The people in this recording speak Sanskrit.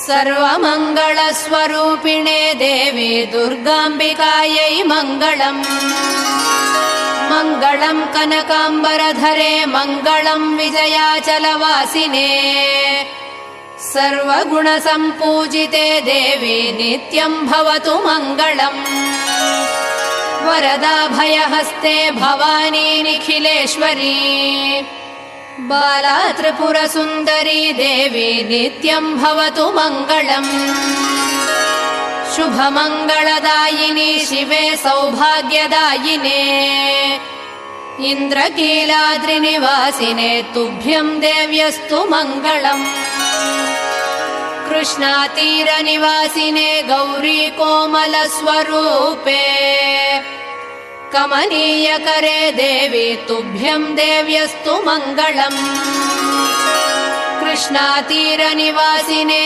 सर्वमङ्गलस्वरूपिणे देवी दुर्गाम्बिकायै मङ्गलम्। मङ्गलम् कनकाम्बरधरे मङ्गलम् विजयाचलवासिने सर्वगुणसम्पूजिते देवी नित्यम् भवतु मङ्गलम्। वरदाभयहस्ते भवानी निखिलेश्वरी बाला त्रिपुरसुन्दरी देवी नित्यम् भवतु मङ्गलम्। शुभमङ्गलदायिनी शिवे सौभाग्यदायिने इन्द्रकीलाद्रिनिवासिने तुभ्यम् देव्यस्तु मङ्गलम्। कृष्णातीरनिवासिने गौरी कोमलस्वरूपे कमनीयकरे देवी तुभ्यम् देव्यस्तु मङ्गलम्। कृष्णातीरनिवासिने